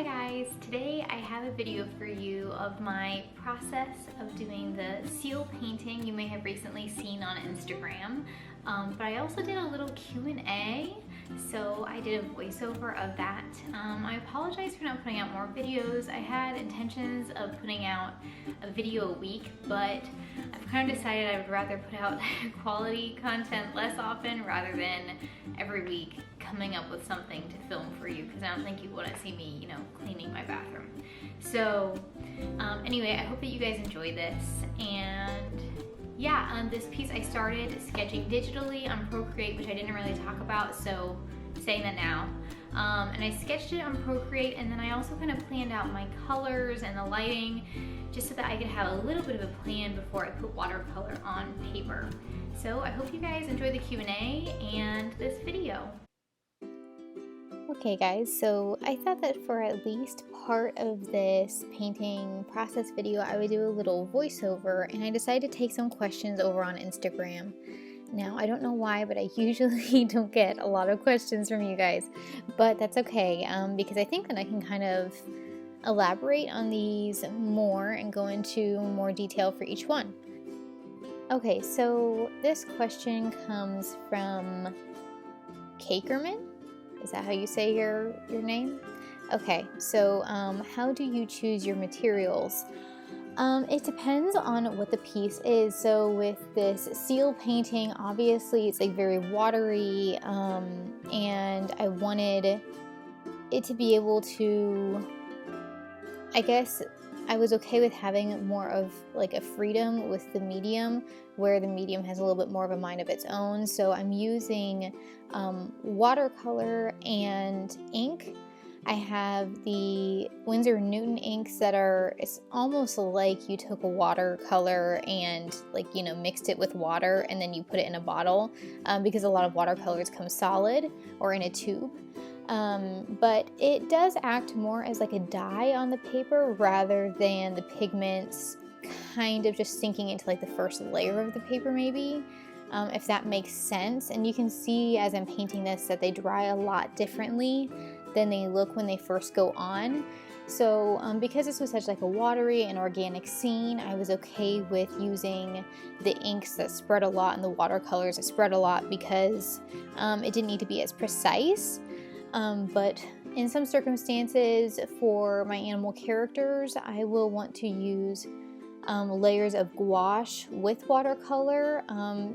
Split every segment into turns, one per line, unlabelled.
guys, today I have a video for you of my process of doing the seal painting you may have recently seen on Instagram. But I also did a little Q&A, so I did a voiceover of that. I apologize for not putting out more videos. I had intentions of putting out a video a week, but I've kind of decided I would rather put out quality content less often rather than every week coming up with something to film for you, because I don't think you want to see me, cleaning my bathroom. So anyway, I hope that you guys enjoy this. And yeah, this piece I started sketching digitally on Procreate, which I didn't really talk about, so saying that now. And I sketched it on Procreate, and then I also kind of planned out my colors and the lighting just so that I could have a little bit of a plan before I put watercolor on paper. So I hope you guys enjoy the Q&A and this video.
Okay guys, so I thought that for at least part of this painting process video I would do a little voiceover, and I decided to take some questions over on Instagram. Now I don't know why, but I usually don't get a lot of questions from you guys, but that's okay, because I think that I can kind of elaborate on these more and go into more detail for each one. Okay, so this question comes from Cakerman. Is that how you say your name? Okay, so how do you choose your materials? It depends on what the piece is. So with this seal painting, obviously it's like very watery, and I wanted it to be able to, I guess I was okay with having more of like a freedom with the medium, where the medium has a little bit more of a mind of its own. So I'm using watercolor and ink. I have the Winsor Newton inks that are, it's almost like you took a watercolor and mixed it with water and then you put it in a bottle, because a lot of watercolors come solid or in a tube. But it does act more as like a dye on the paper rather than the pigments kind of just sinking into like the first layer of the paper maybe, if that makes sense. And you can see as I'm painting this that they dry a lot differently than they look when they first go on. So because this was such like a watery and organic scene, I was okay with using the inks that spread a lot and the watercolors that spread a lot, because it didn't need to be as precise. But in some circumstances for my animal characters, I will want to use layers of gouache with watercolor,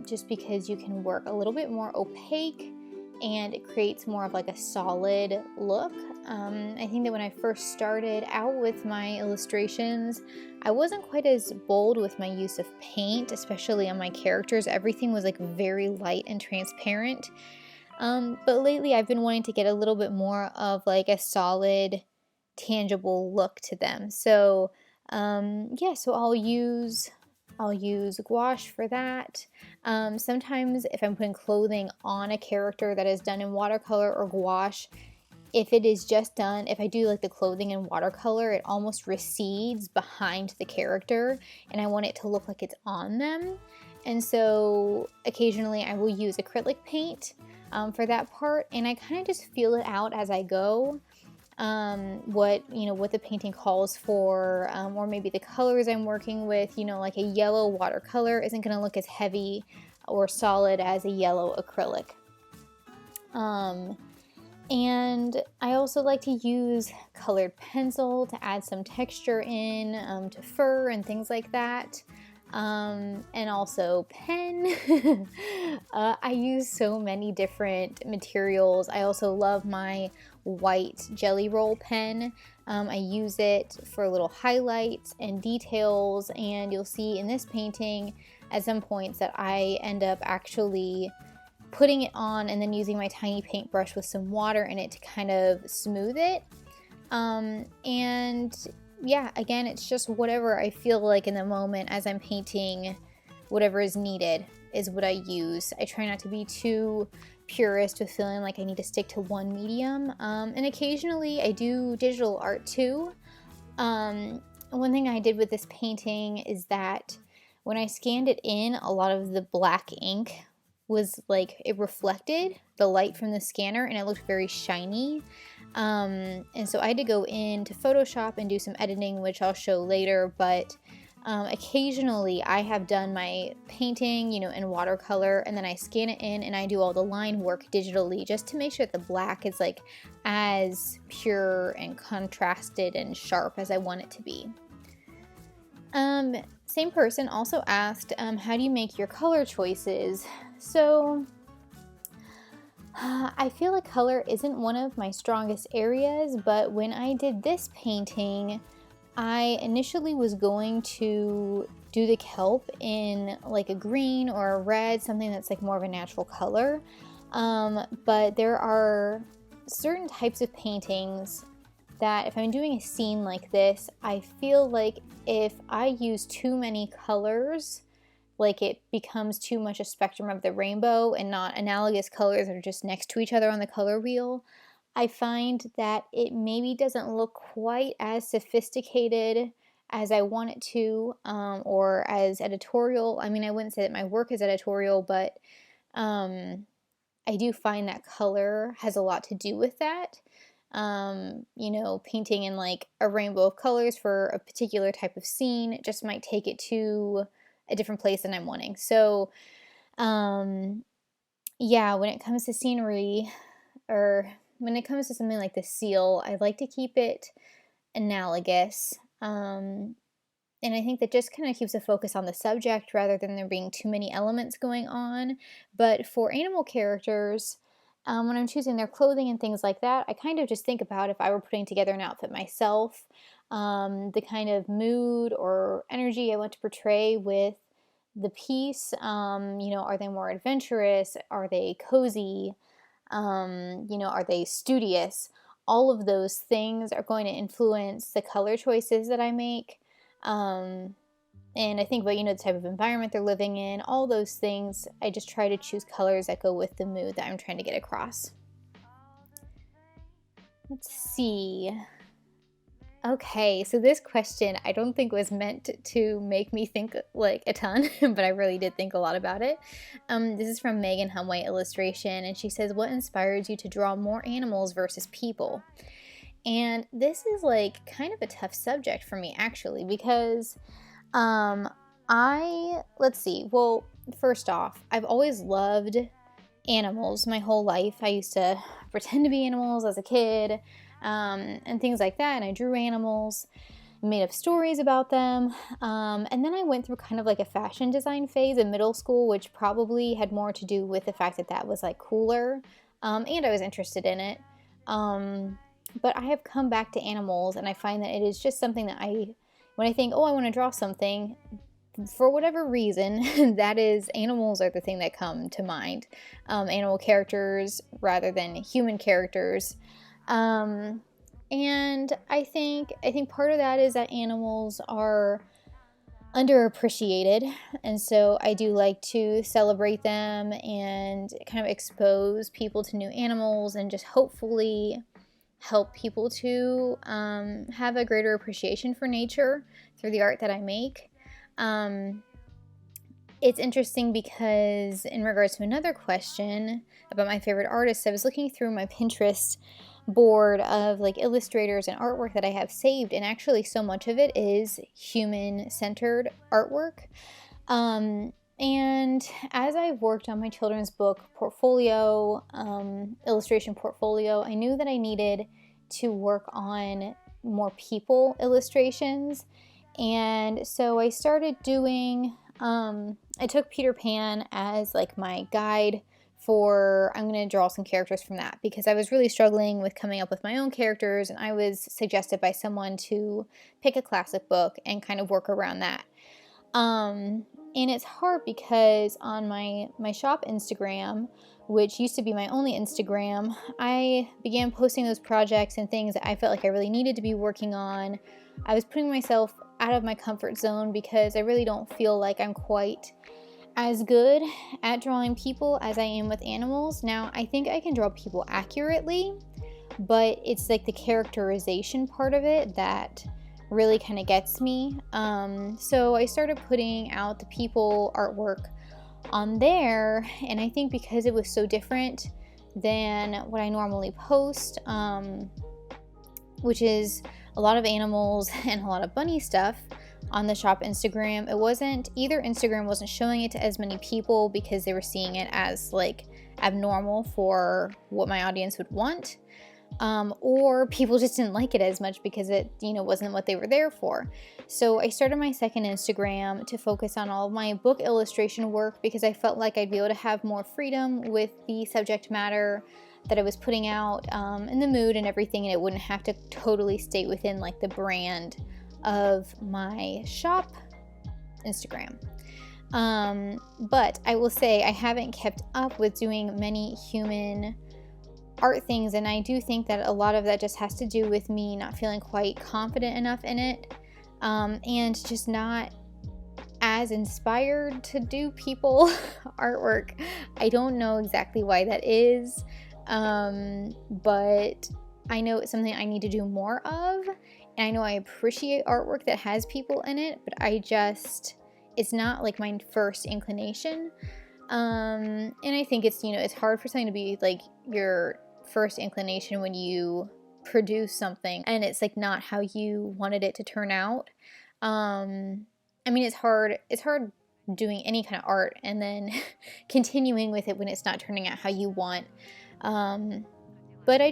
just because you can work a little bit more opaque and it creates more of like a solid look. I think that when I first started out with my illustrations, I wasn't quite as bold with my use of paint, especially on my characters. Everything was like very light and transparent. But lately I've been wanting to get a little bit more of like a solid, tangible look to them. So yeah, so I'll use gouache for that. Sometimes if I'm putting clothing on a character that is done in watercolor or gouache, if it is just done, if I do like the clothing in watercolor, it almost recedes behind the character and I want it to look like it's on them. And so occasionally I will use acrylic paint for that part, and I kind of just feel it out as I go. What the painting calls for, or maybe the colors I'm working with. Like a yellow watercolor isn't going to look as heavy or solid as a yellow acrylic. And I also like to use colored pencil to add some texture in, to fur and things like that. And also pen. I use so many different materials. I also love my white jelly roll pen. I use it for little highlights and details, and you'll see in this painting at some points that I end up actually putting it on and then using my tiny paintbrush with some water in it to kind of smooth it. And yeah, again, it's just whatever I feel like in the moment as I'm painting. Whatever is needed is what I use. I try not to be too purist with feeling like I need to stick to one medium. And occasionally I do digital art too. One thing I did with this painting is that when I scanned it in, a lot of the black ink was like, it reflected the light from the scanner and it looked very shiny. And so I had to go into Photoshop and do some editing, which I'll show later, but occasionally I have done my painting, in watercolor, and then I scan it in and I do all the line work digitally just to make sure that the black is like as pure and contrasted and sharp as I want it to be. Same person also asked, how do you make your color choices? So I feel like color isn't one of my strongest areas, but when I did this painting, I initially was going to do the kelp in like a green or a red, something that's like more of a natural color. But there are certain types of paintings that if I'm doing a scene like this, I feel like if I use too many colors, like it becomes too much a spectrum of the rainbow and not analogous colors that are just next to each other on the color wheel, I find that it maybe doesn't look quite as sophisticated as I want it to, or as editorial. I mean, I wouldn't say that my work is editorial, but I do find that color has a lot to do with that. Painting in like a rainbow of colors for a particular type of scene, it just might take it to a different place than I'm wanting. So, yeah, when it comes to scenery, or when it comes to something like the seal, I like to keep it analogous. And I think that just kind of keeps a focus on the subject rather than there being too many elements going on. But for animal characters, when I'm choosing their clothing and things like that, I kind of just think about if I were putting together an outfit myself, the kind of mood or energy I want to portray with the piece. Are they more adventurous? Are they cozy? Are they studious? All of those things are going to influence the color choices that I make. And I think about, the type of environment they're living in, all those things. I just try to choose colors that go with the mood that I'm trying to get across. Let's see. Okay, so this question I don't think was meant to make me think like a ton, but I really did think a lot about it. This is from Megan Humway Illustration, and she says, what inspires you to draw more animals versus people? And this is like kind of a tough subject for me actually, because well, first off, I've always loved animals my whole life. I used to pretend to be animals as a kid, and things like that, and I drew animals, made up stories about them, and then I went through kind of like a fashion design phase in middle school, which probably had more to do with the fact that that was like cooler, and I was interested in it, but I have come back to animals, and I find that it is just something that when I think, oh, I want to draw something, for whatever reason, that is, animals are the thing that come to mind. Animal characters rather than human characters. And I think part of that is that animals are underappreciated, and so I do like to celebrate them and kind of expose people to new animals and just hopefully help people to have a greater appreciation for nature through the art that I make. It's interesting because in regards to another question about my favorite artists, I was looking through my Pinterest board of like illustrators and artwork that I have saved, and actually so much of it is human-centered artwork. And as I worked on my children's book portfolio, illustration portfolio, I knew that I needed to work on more people illustrations. And so I started doing, I took Peter Pan as like my guide for, I'm going to draw some characters from that, because I was really struggling with coming up with my own characters, and I was suggested by someone to pick a classic book and kind of work around that. And it's hard because on my shop Instagram, which used to be my only Instagram, I began posting those projects and things that I felt like I really needed to be working on. I was putting myself out of my comfort zone because I really don't feel like I'm quite as good at drawing people as I am with animals. Now, I think I can draw people accurately, but it's like the characterization part of it that really kind of gets me. So I started putting out the people artwork on there, and I think because it was so different than what I normally post, which is a lot of animals and a lot of bunny stuff on the shop Instagram. It wasn't, either Instagram wasn't showing it to as many people because they were seeing it as like abnormal for what my audience would want, or people just didn't like it as much because it, wasn't what they were there for. So I started my second Instagram to focus on all of my book illustration work because I felt like I'd be able to have more freedom with the subject matter that I was putting out, in the mood and everything, and it wouldn't have to totally stay within like the brand of my shop Instagram. But I will say I haven't kept up with doing many human art things, and I do think that a lot of that just has to do with me not feeling quite confident enough in it, and just not as inspired to do people artwork. I don't know exactly why that is, but I know it's something I need to do more of, and I know I appreciate artwork that has people in it, but it's not like my first inclination, and I think it's hard for something to be like your first inclination when you produce something and it's like not how you wanted it to turn out. It's hard doing any kind of art and then continuing with it when it's not turning out how you want. But I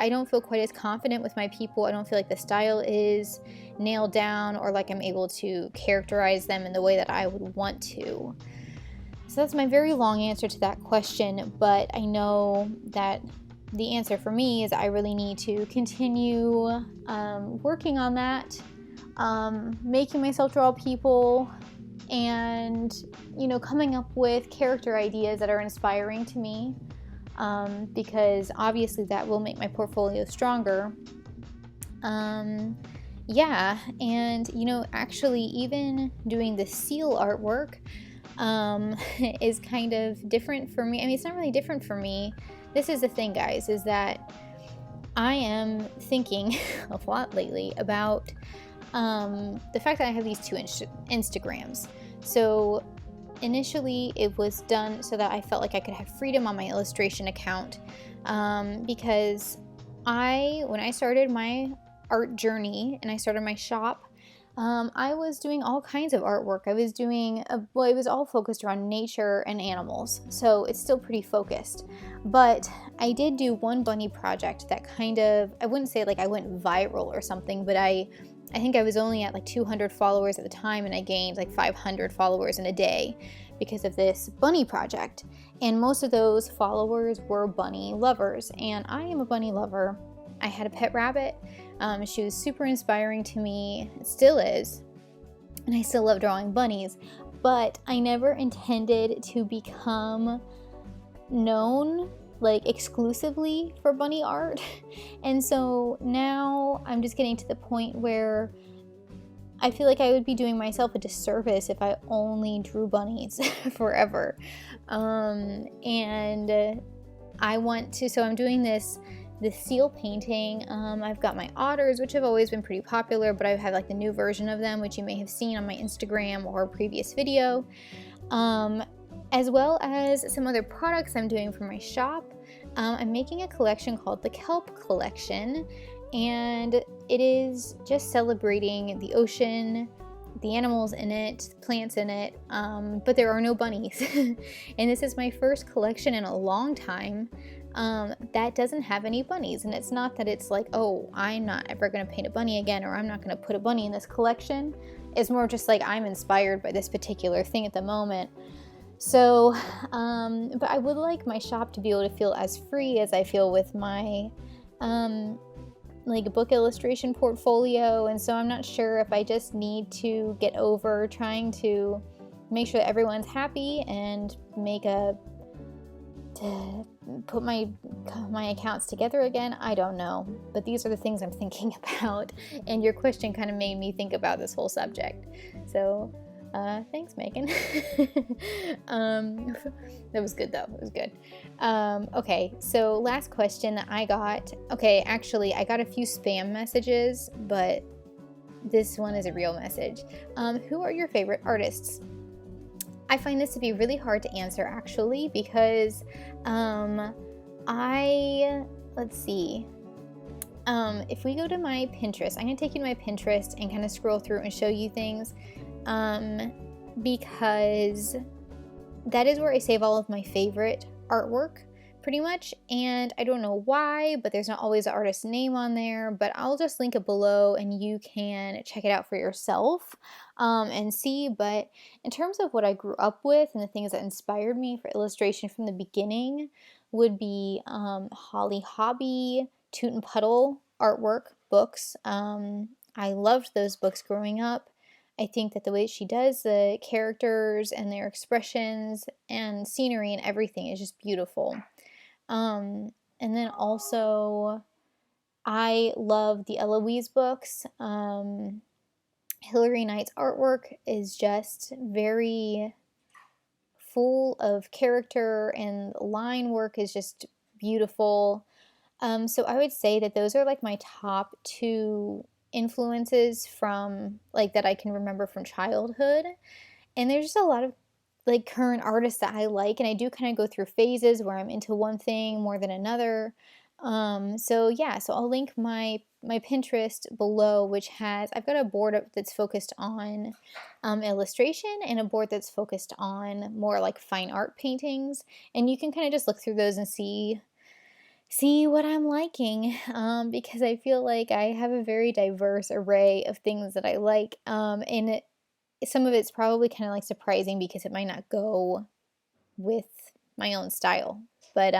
don't feel quite as confident with my people. I don't feel like the style is nailed down or like I'm able to characterize them in the way that I would want to. So that's my very long answer to that question, but I know that the answer for me is I really need to continue working on that, making myself draw people, and coming up with character ideas that are inspiring to me, because obviously that will make my portfolio stronger. And actually even doing the seal artwork is kind of different for me. It's not really different for me. This is the thing, guys, is that I am thinking a lot lately about the fact that I have these two Instagrams. So initially it was done so that I felt like I could have freedom on my illustration account, because when I started my art journey and I started my shop, I was doing all kinds of artwork. I was doing, it was all focused around nature and animals, so it's still pretty focused. But I did do one bunny project that kind of, I wouldn't say like I went viral or something, but I think I was only at like 200 followers at the time, and I gained like 500 followers in a day because of this bunny project. And most of those followers were bunny lovers, and I am a bunny lover. I had a pet rabbit. She was super inspiring to me, it still is, and I still love drawing bunnies, but I never intended to become known like exclusively for bunny art. And so now I'm just getting to the point where I feel like I would be doing myself a disservice if I only drew bunnies forever. And I want to, so I'm doing this seal painting. I've got my otters, which have always been pretty popular, but I have like the new version of them, which you may have seen on my Instagram or a previous video, as well as some other products I'm doing for my shop. I'm making a collection called the Kelp Collection, and it is just celebrating the ocean, the animals in it, plants in it, but there are no bunnies. And this is my first collection in a long time that doesn't have any bunnies. And it's not that it's like, oh, I'm not ever going to paint a bunny again, or I'm not going to put a bunny in this collection. It's more just like I'm inspired by this particular thing at the moment. So, but I would like my shop to be able to feel as free as I feel with my like book illustration portfolio. And so I'm not sure if I just need to get over trying to make sure that everyone's happy and to put my accounts together again. I don't know, but these are the things I'm thinking about, and your question kind of made me think about this whole subject. So thanks, Megan. That was good though. It was good. Okay, so last question that I got. Okay, actually, I got a few spam messages, but this one is a real message. Who are your favorite artists? I find this to be really hard to answer, actually, because let's see. If we go to my Pinterest, I'm gonna take you to my Pinterest and kind of scroll through and show you things, because that is where I save all of my favorite artwork, pretty much. And I don't know why, but there's not always an artist's name on there, but I'll just link it below and you can check it out for yourself and see. But in terms of what I grew up with and the things that inspired me for illustration from the beginning would be Holly Hobbie, Toot and Puddle artwork books. I loved those books growing up. I think that the way she does the characters and their expressions and scenery and everything is just beautiful. And then also, I love the Eloise books. Hilary Knight's artwork is just very full of character, and line work is just beautiful. So I would say that those are like my top 2 influences from like that I can remember from childhood. And there's just a lot of like current artists that I like, and I do kind of go through phases where I'm into one thing more than another. So yeah, so I'll link my Pinterest below, which has, I've got a board that's focused on illustration and a board that's focused on more like fine art paintings, and you can kind of just look through those and see what I'm liking, because I feel like I have a very diverse array of things that I like, and some of it's probably kind of like surprising because it might not go with my own style, but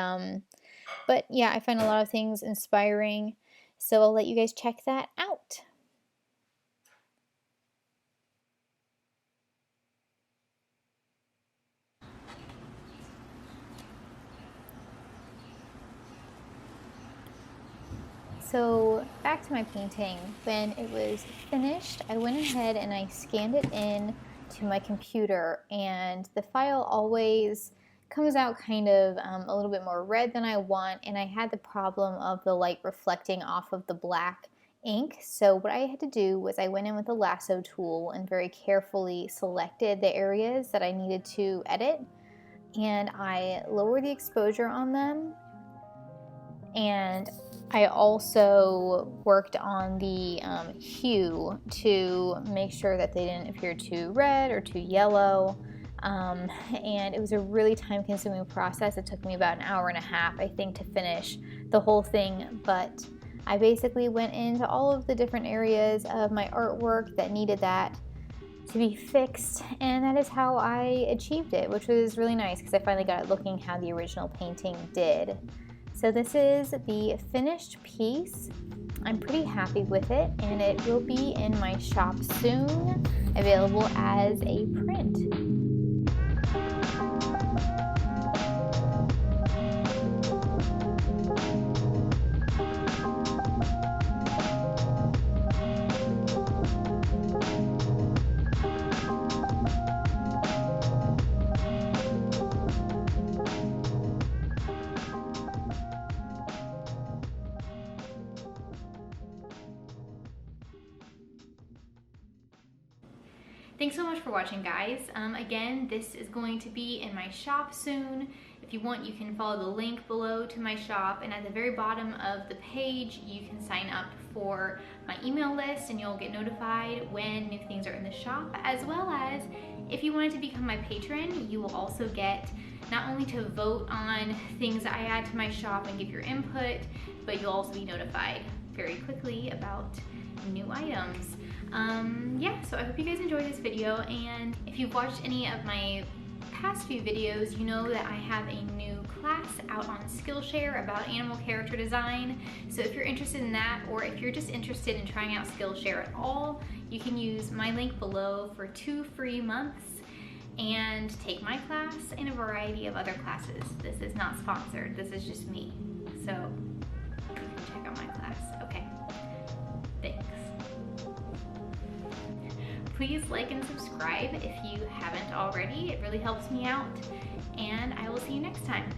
yeah, I find a lot of things inspiring, so I'll let you guys check that out. So back to my painting. When it was finished, I went ahead and I scanned it in to my computer, and the file always comes out kind of a little bit more red than I want, and I had the problem of the light reflecting off of the black ink. So what I had to do was I went in with a lasso tool and very carefully selected the areas that I needed to edit, and I lowered the exposure on them, and I also worked on the hue to make sure that they didn't appear too red or too yellow, and it was a really time-consuming process. It took me about 1.5 hours, I think, to finish the whole thing, but I basically went into all of the different areas of my artwork that needed that to be fixed, and that is how I achieved it, which was really nice because I finally got it looking how the original painting did. So this is the finished piece. I'm pretty happy with it, and it will be in my shop soon, available as a print.
Thanks so much for watching, guys. Again, this is going to be in my shop soon. If you want, you can follow the link below to my shop, and at the very bottom of the page you can sign up for my email list and you'll get notified when new things are in the shop, as well as if you wanted to become my patron, you will also get not only to vote on things that I add to my shop and give your input, but you'll also be notified very quickly about new items. Yeah, so I hope you guys enjoyed this video, and if you've watched any of my past few videos, you know that I have a new class out on Skillshare about animal character design. So if you're interested in that, or if you're just interested in trying out Skillshare at all, you can use my link below for 2 free months and take my class and a variety of other classes. This is not sponsored, this is just me. So you can check out my class. Okay, thanks. Please like and subscribe if you haven't already. It really helps me out, and I will see you next time.